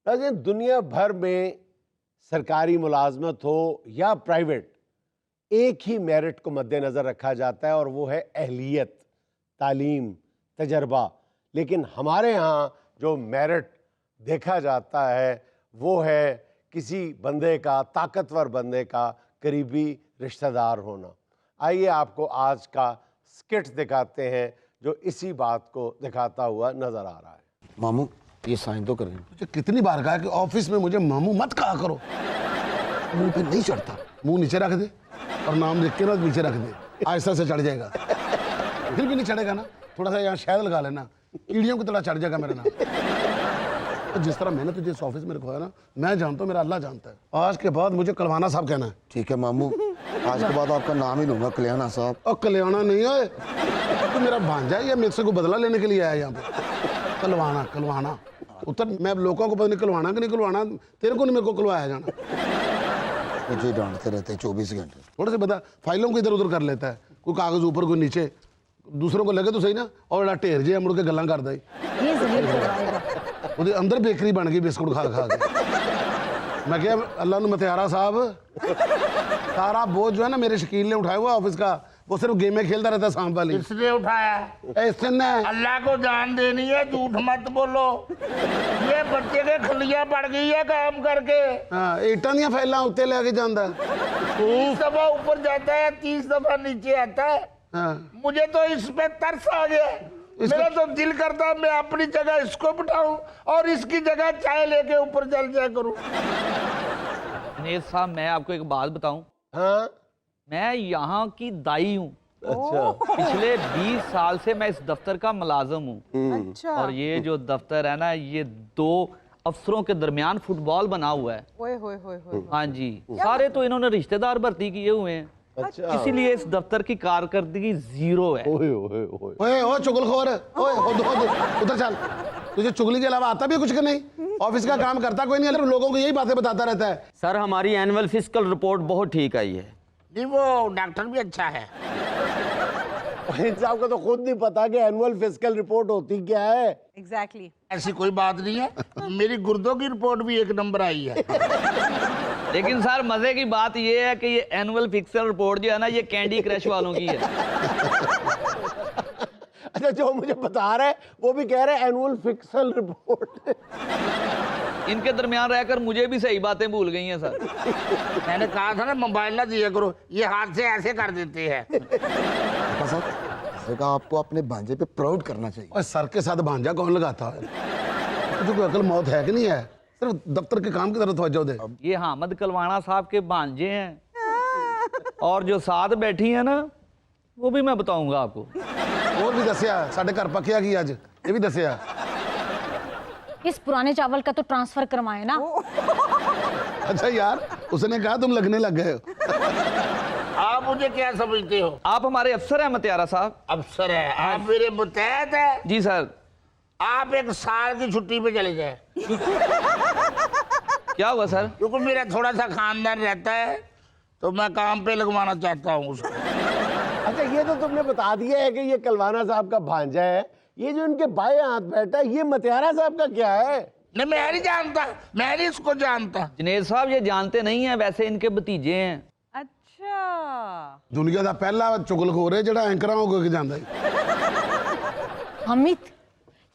लेकिन दुनिया भर में सरकारी मुलाजमत हो या प्राइवेट, एक ही मेरिट को मद्देनज़र रखा जाता है और वो है अहलियत, तालीम, तजर्बा। लेकिन हमारे यहाँ जो मेरिट देखा जाता है वो है किसी बंदे का, ताकतवर बंदे का करीबी रिश्तेदार होना। आइए आपको आज का स्किट दिखाते हैं जो इसी बात को दिखाता हुआ नजर आ रहा है। मामू ये साइन तो करें। मुझे कितनी बार कहा कि ऑफिस में मुझे मामू मत कहा करो। मुंह पे नहीं चढ़ता, मुंह नीचे रख दे और नाम लिख के ना नीचे रख दे, आहिस्ता से चढ़ जाएगा। फिर भी नहीं चढ़ेगा ना, थोड़ा सा यहाँ शहद लगा लेना, कीड़ियों की तरह चढ़ जाएगा मेरा नाम। तो जिस तरह मैंने तुझे इस ऑफिस में रखवाया ना, मैं जानता हूँ, मेरा अल्लाह जानता है। आज के बाद मुझे कलवाना साहब कहना है। ठीक है मामू, आज के बाद आपका नाम ही लूंगा कल्याणा साहब। और कल्याणा नहीं है तो मेरा भांजा है या मेरे से को बदला लेने के लिए आया यहाँ पे? कलवाना कलवाना उतर। मैं लोगों को पता नहीं कलवाना कि नहीं कलवाना, तेरे को नहीं मेरे को कलवाया जाना। मुझे डांटते रहते हैं 24 घंटे। थोड़े से बता, फाइलों को इधर उधर कर लेता है, कोई कागज ऊपर कोई नीचे, दूसरों को लगे तो सही ना। और बड़ा ढेर जे मुड़ के गल्ला करता ही, अंदर बेकरी बन गई बिस्कुट खा खा के। मैं क्या अल्लाह ने मतियारा साहब, सारा बोझ जो है ना मेरे शकील ने उठाया हुआ ऑफिस का, वो सिर्फ गेमें खेलता रहता है सांप वाली। इसने उठाया? इसने। अल्लाह को जान देनी है, झूठ मत बोलो। ये बच्चे के खलिया पड़ गई है काम करके। हाँ, ईटा दियां फाइलां उत्ते लेके जांदा। 30 दफा ऊपर जाता है, 30 दफा नीचे आता है। हाँ। मुझे तो इस पे तरस आ गया। मेरा तो दिल करता है मैं अपनी जगह इसको बिठाऊं और इसकी जगह चाय लेके ऊपर चल जाया करूं। दिनेश साहब, मैं आपको एक बात बताऊं। हाँ, मैं यहाँ की दाई हूँ। अच्छा। पिछले 20 साल से मैं इस दफ्तर का मुलाजिम हूँ। अच्छा। और ये जो दफ्तर है ना, ये 2 अफसरों के दरमियान फुटबॉल बना हुआ है। ओए होए होए होए। हाँ जी, सारे तो इन्होंने रिश्तेदार भर्ती किए हुए हैं। अच्छा। इसीलिए इस दफ्तर की कारकर्दगी 0 है। ओए ओए ओए। ओए ओ चुगलखोर, ओए उधर चल। तुझे चुगली के अलावा आता भी कुछ कि नहीं? ऑफिस का काम करता कोई नहीं, लोगों को यही बातें बताता रहता है। सर हमारी एनुअल फिस्कल रिपोर्ट बहुत ठीक आई है। नहीं, वो डॉक्टर भी अच्छा है। इन साहब को तो खुद नहीं पता कि एनुअल फिस्कल रिपोर्ट होती क्या है। एग्जैक्टली। ऐसी कोई बात नहीं है, मेरी गुर्दों की रिपोर्ट भी 1 नंबर आई है। लेकिन सर मजे की बात ये है कि ये एनुअल फिक्सल रिपोर्ट जो है ना, ये कैंडी क्रश वालों की है। अच्छा, जो मुझे बता रहा है वो भी कह रहे हैं एनुअल फिक्सल रिपोर्ट। इनके दरमियान रहकर मुझे भी सही बातें भूल गई हैं सर। मैंने कहा था ना मोबाइल ना दिया करो, ये हाथ से ऐसे कर देते हैं। साहब आपको अपने भांजे पे प्राउड करना चाहिए। और सर के साथ भांजा कौन लगाता है? तुझे कोई अकल मौत है कि नहीं है? सिर्फ दफ्तर के काम की तरफ तवज्जो दे। ये हामिद कलवाना साहब के भांजे हैं। और जो साथ बैठी है ना, वो भी मैं बताऊंगा आपको। और भी दसिया साढ़े घर पकिया की आज, ये भी दसिया। इस पुराने चावल का तो ट्रांसफर करवाए ना। अच्छा यार, उसने कहा तुम लगने लग गए हो। आप मुझे क्या समझते हो? आप हमारे अफसर हैं मतियारा साहब। अफसर है? आप मेरे मुतहत है? जी सर। आप 1 साल की छुट्टी पे चले जाए। क्या हुआ सर? क्योंकि मेरा थोड़ा सा खानदान रहता है तो मैं काम पे लगवाना चाहता हूँ उसको। अच्छा, ये तो तुमने बता दिया है कि ये कलवाना साहब का भांजा है। ये जो इनके बाएं हाथ बैठा है, ये मतियारा साहब का क्या है? नहीं, मैं नहीं जानता, मैं नहीं इसको जानता। दिनेश साहब ये जानते नहीं हैं, वैसे इनके भतीजे हैं। अच्छा। दुनिया का पहला चुगलखोर है जेड़ा एंकरा हो के जांदा है। अमित,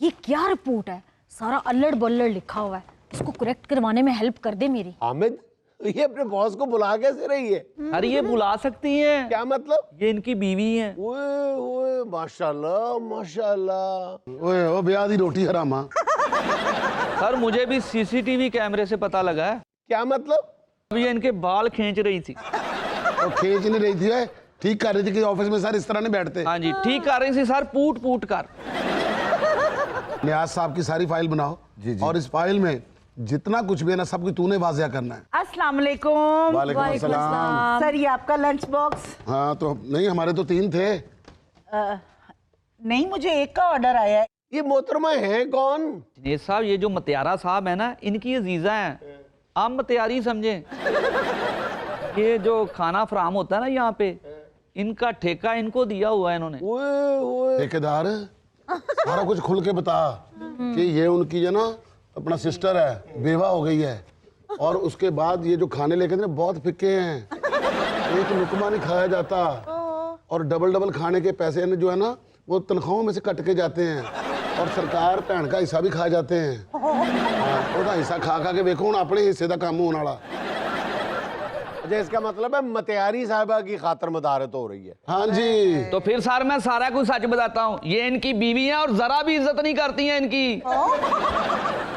ये क्या रिपोर्ट है? सारा अल्लड़ बल्लड़ लिखा हुआ है। इसको करेक्ट करवाने में हेल्प कर दे मेरी। हामिद, ये अपने बॉस को बुला कैसे रही है? अरे ये बुला सकती हैं। क्या मतलब? ये इनकी बीवी हैं। ओए ओए, माशाल्लाह माशाल्लाह। ओए ओ ब्याह दी रोटी हरामा। सर मुझे भी सीसीटीवी कैमरे से पता लगा है। क्या मतलब? अब ये इनके बाल खींच रही थी। तो खींच नहीं रही थी, ठीक कर रही थी कि ऑफिस में सर इस तरह नहीं बैठते। हाँ जी, ठीक कर रही थी सर, पूट पूट कर। नियाज साहब की सारी फाइल बनाओ। जी जी। और इस फाइल में जितना कुछ भी है ना, सब कुछ तूने वाज़िया करना है। अस्सलाम वालेकुम। वालेकुम अस्सलाम। सर ये आपका लंच बॉक्स। हाँ तो नहीं, हमारे तो 3 थे। नहीं, मुझे 1 का ऑर्डर आया है। ये मोहतरमा है कौन? दिनेश साहब, ये जो मतियारा साहब है ना, इनकी अजीजा हैं। आप मतियारी समझें। ये जो खाना फराम होता है ना यहाँ पे, इनका ठेका इनको दिया हुआ है इन्होंने। ओए ओए, ठेकेदार सारा कुछ खुल के बता कि ये उनकी है ना अपना सिस्टर है, बेवा हो गई है, और उसके बाद ये जो खाने लेके ना बहुत फिक्के हैं, एक लुकमा नहीं खाया जाता, और डबल डबल खाने के पैसे जो है ना वो तनख्वाहों में से कट के जाते हैं, और सरकार भैन का हिस्सा भी खा जाते हैं। ਉਹਦਾ हिस्सा खा खा के देखो, अपने हिस्से का काम होने वाला। अच्छा, इसका मतलब है मतियारी साहिबा की खातर मदारत हो रही है। हाँ जी। तो फिर सर मैं सारा कुछ सच बताता हूँ, ये इनकी बीवी है और जरा भी इज्जत नहीं करती हैं इनकी।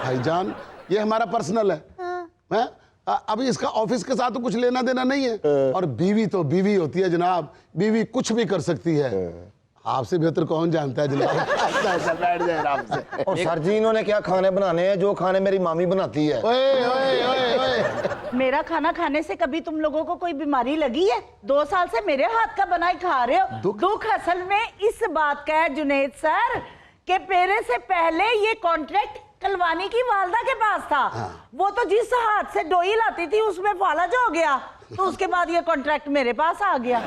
भाईजान ये हमारा पर्सनल है, हैं? अभी इसका ऑफिस के साथ तो कुछ लेना देना नहीं है, और बीवी तो बीवी होती है जनाब, बीवी कुछ भी कर सकती है। आपसे बेहतर कौन जानता है जनाब। बैठ जाए आराम से। और सर जी इन्होंने क्या खाने बनाने हैं, जो खाने मेरी मामी बनाती है। ओए ओए ओए ओए, मेरा खाना खाने से कभी तुम लोगों को कोई बीमारी लगी है? 2 साल से मेरे हाथ का बना ही खा रहे हो। दुख असल में इस बात का है जुनैद सर कि मेरे से पहले ये कॉन्ट्रैक्ट कलवानी की वालदा के पास था। वो तो जिस हाथ से डोई लाती थी उसमें फालज हो गया, तो उसके बाद ये कॉन्ट्रैक्ट मेरे पास आ गया।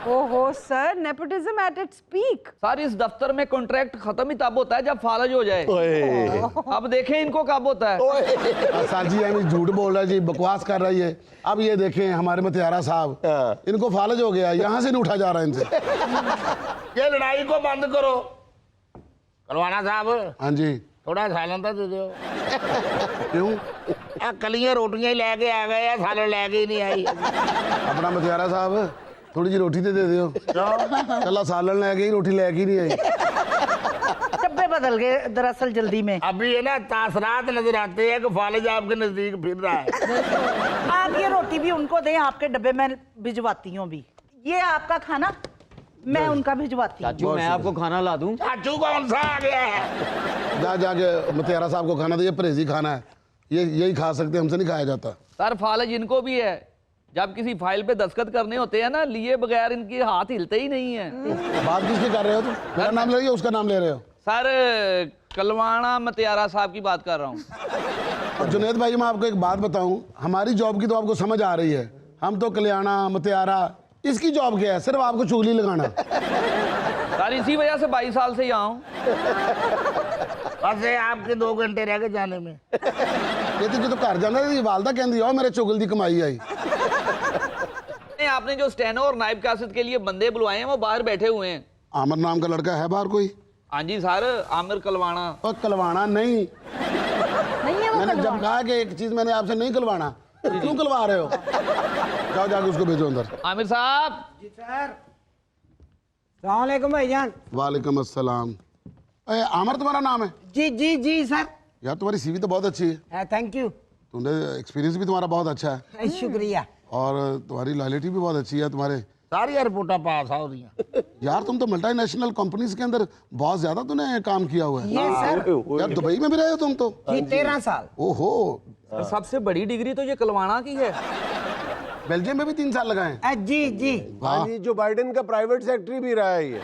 ओहो sir, nepotism at its peak. Sir इस दफ्तर में कॉन्ट्रैक्ट खत्म ही तब होता है जब फालज हो जाए। अब देखें इनको कब होता है। सर जी हम झूठ बोल रहा है जी, बकवास कर रही है। अब ये देखें हमारे मतियारा साहब, इनको फालज हो गया, यहाँ से नहीं उठा जा रहा है इनसे। ये लड़ाई को बंद करो। कलवाना साहब, हाँ जी। थोड़ा सालन तो दे दो। क्यों? कलियां रोटियां ही लेके आ गए, सालन लेके ही नहीं आई। अपना मतियारा साहब थोड़ी जी रोटी तो दे दो। कला सालन ले गई, रोटी लेके ही नहीं आई। डब्बे बदल गए दरअसल जल्दी में। अभी ये ना तासरात नजर आते हैं कि फालिज आपके नजदीक फिर रहा है। आप ये रोटी भी उनको दें, आपके डब्बे में भिजवाती हूँ अभी। ये आपका खाना मैं उनका भिजवाती हूँ। चाचू मैं आपको खाना ला दूं? चाचू कौन सा आ गया है? जा जाके मतियारा साहब को खाना दे, ये परहेजी खाना है, ये यही खा सकते हैं, हमसे नहीं खाया जाता। सर फालज इनको भी है, जब किसी फाइल पे दस्तखत करने होते हैं ना, लिए बगैर इनके हाथ हिलते ही नहीं है। बात किसकी कर रहे हो तुम? मेरा नाम ले रही हो, उसका नाम ले रहे हो? सर कलवाना मतियारा साहब की बात कर रहा हूँ। और जुनैद भाई मैं आपको एक बात बताऊं, हमारी जॉब की तो आपको समझ आ रही है, हम तो कल्याणा मतियारा, इसकी जॉब क्या है? सिर्फ आपको चुगली लगाना। सर इसी वजह से 22 साल से यहाँ हूँ। बस ये आपके 2 घंटे रह गए जाने में। ये तो जो तो घर जाना है, वालदा कहती हो मेरे चुगल दी कमाई आई। आपने जो स्टेनो और नायब कासिद के लिए बंदे बुलवाए हैं वो बाहर बैठे हुए हैं। आमिर नाम का लड़का है बाहर कोई? हाँ जी सर, आमिर कलवाना। और कलवाना नहीं, नहीं है वो मैंने कलवा। जब कहा कि एक चीज मैंने आपसे नहीं कलवाना, तो क्यों कलवा रहे हो? जाओ जाके उसको भेजो अंदर। आमिर साहब। सलामकुम भाईजान। वालेकुम अस्सलाम। अरे आमिर तुम्हारा नाम है? जी जी जी सर। यार तुम्हारी सीवी तो बहुत अच्छी है, थैंक यू। तुमने एक्सपीरियंस भी तुम्हारा बहुत अच्छा है, शुक्रिया। और तुम्हारी लॉयल्टी भी बहुत अच्छी है तुम्हारे। सारी रिपोर्टा पास हो रही हैं। यार तुम तो मल्टीनेशनल कंपनीज के अंदर बहुत ज्यादा तुमने काम किया हुआ है। ये सर यार दुबई में भी रहे हो तुम तो? जी 13 साल। ओहो, सर सबसे बड़ी डिग्री तो ये कलवाना की है। बेल्जियम में भी 3 साल लगाए? जी जी। हाँ जी, जो बाइडेन का प्राइवेट सेक्रेटरी भी रहा है ये।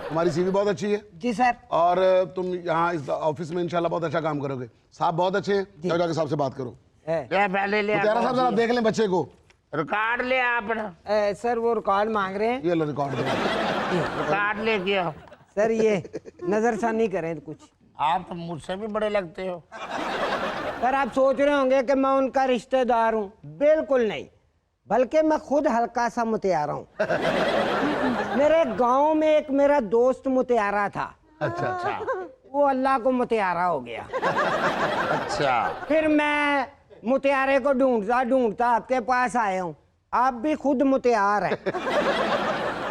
तुम्हारी सीवी बहुत अच्छी है, जी सर। और तुम यहाँ इस ऑफिस में इंशाल्लाह बहुत अच्छा काम करोगे। साहब बहुत अच्छे हैं, जाओ जाके साहब से बात करो। ले पहले ले मुतियारा साहब जरा देख लें बच्चे को। रिकॉर्ड ले आप ना। सर वो रिकॉर्ड मांग रहे हैं। ये लो रिकॉर्ड दो। रिकॉर्ड लेके आओ। सर ये नजरसानी करें कुछ। आप तो मुझसे भी बड़े लगते हो। सर आप सोच रहे होंगे कि मैं उनका रिश्तेदार हूँ, बिल्कुल नहीं, बल्कि मैं खुद हल्का सा मुतियारा हूँ। मेरे गांव में एक मेरा दोस्त मुतियारा था। अच्छा अच्छा। वो अल्लाह को मुतियारा हो गया। अच्छा, फिर मैं मुतियारे को ढूंढता ढूंढता आपके पास आया हूँ। आप भी खुद मुतियार हैं।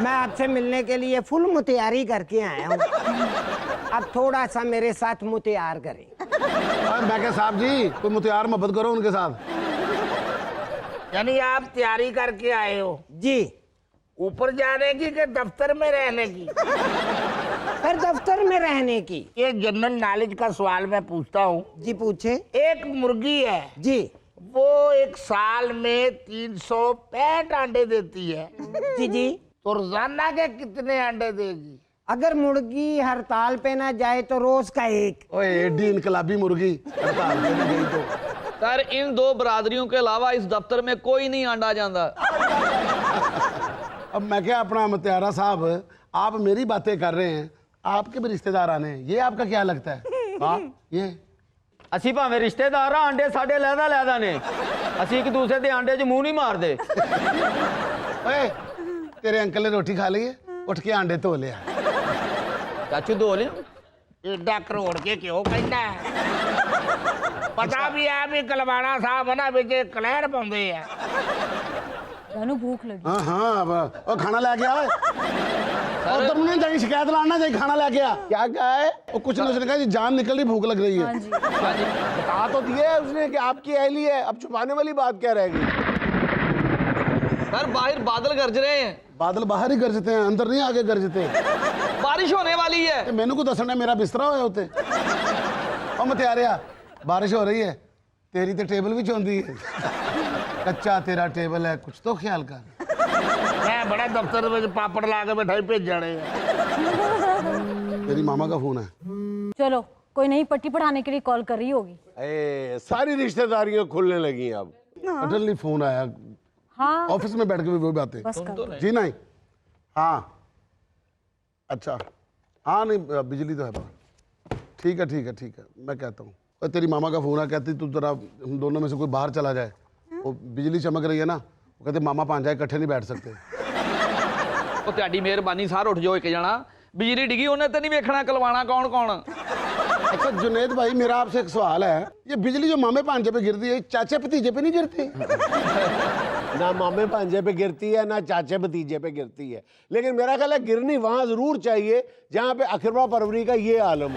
मैं आपसे मिलने के लिए फुल मुतियारी करके आया हूँ। अब थोड़ा सा मेरे साथ मुतियार करें। मैं क्या साहब जी, कोई मुतियार मोहब्बत करो उनके साथ। यानी आप तैयारी करके आए हो जी। ऊपर जाने की कि दफ्तर में रहने की? फिर दफ्तर में रहने की। ये जनरल नॉलेज का सवाल मैं पूछता हूँ। जी पूछे। एक मुर्गी है जी वो एक साल में 365 अंडे देती है, जी जी। तो रोजाना के कितने अंडे देगी? अगर मुर्गी हड़ताल पे ना जाए तो रोज का 1। ओए एडी इनकलाबी मुर्गी हड़ताल पे नहीं गई तो। सर इन 2 बरादरियों के अलावा इस दफ्तर में कोई नहीं आंडा जाता। अब मैं क्या, अपना मुतियारा साहब, आप मेरी बातें कर रहे हैं, आपके भी रिश्तेदार आने हैं, ये आपका क्या लगता है? हाँ ये ਅਸੀਂ ਭਾਵੇਂ ਰਿਸ਼ਤੇਦਾਰ ਆ ਆਂਡੇ ਸਾਡੇ ਲੈਦਾ ਨੇ ਅਸੀਂ ਇੱਕ ਦੂਸਰੇ ਦੇ ਆਂਡੇ 'ਚ ਮੂੰਹ ਨਹੀਂ ਮਾਰਦੇ ओए तेरे अंकल ने रोटी खा ली है उठ के आंडे धो लिया ਚਾਚੂ ਧੋ ਲਿਆ एडा करोड़ के क्यों कहना है पता भी है भी कलवाना साहब है ना बिच कलैड़ पाਉਂਦੇ ਆ जानू भूख लगी हाँ हाँ अब ओ खाना लेके आ और तुमने जाके शिकायत लाना जाके खाना लेके आ क्या कहा है? वो कुछ नहीं उसने कहा जी जान निकल रही भूख लग रही है हाँ जी बता तो दिया है उसने कि आपकी अहली है, अब छुपाने वाली बात क्या रह गई? सर बाहर बादल गरज रहे हैं, बादल बाहर ही गरजते हैं अंदर नहीं आगे गरजते बारिश होने वाली है। मैनू को दसना मेरा बिस्तरा होया उत्ते ओ मतियारिया बारिश हो रही है तेरी तो टेबल भी चौंदी है कच्चा तेरा टेबल है कुछ तो ख्याल कर मैं बड़ा दफ्तर में पापड़ ला के बैठा भेज जाने तेरी मामा का फोन है चलो कोई नहीं पट्टी पढ़ाने के लिए कॉल कर रही होगी सारी रिश्तेदारियां खुलने लगी अब। सडनली फोन आया हाँ ऑफिस में बैठ के भी वही बातें बस कर दो। जी नहीं हाँ अच्छा हाँ नहीं बिजली तो है बाहर ठीक है ठीक है ठीक है मैं कहता हूँ और तेरी मामा का फोन है कहती तू जरा हम दोनों में से कोई बाहर चला जाए वो बिजली चमक रही है ना वो कहते मामा भांजा इकट्ठे नहीं बैठ सकते ਉਹ ਤੁਹਾਡੀ ਮਿਹਰਬਾਨੀ ਸਾਰ ਉੱਠ ਜਾਓ ਇੱਕ ਜਣਾ ਬਿਜਲੀ ਡਿੱਗੀ ਉਹਨੇ ਤੇ ਨਹੀਂ ਵੇਖਣਾ ਕਲਵਾਣਾ ਕੌਣ ਕੌਣ। अच्छा जुनेद भाई मेरा आपसे एक सवाल है ये बिजली जो मामे भांजे पे गिरती है चाचे भतीजे पे नहीं गिरती ना मामे भांजे पे गिरती है ना चाचे भतीजे पे गिरती है, लेकिन मेरा ख्याल है गिरनी वहां जरूर चाहिए जहां पे अखरवा परवरी का ये आलम हो।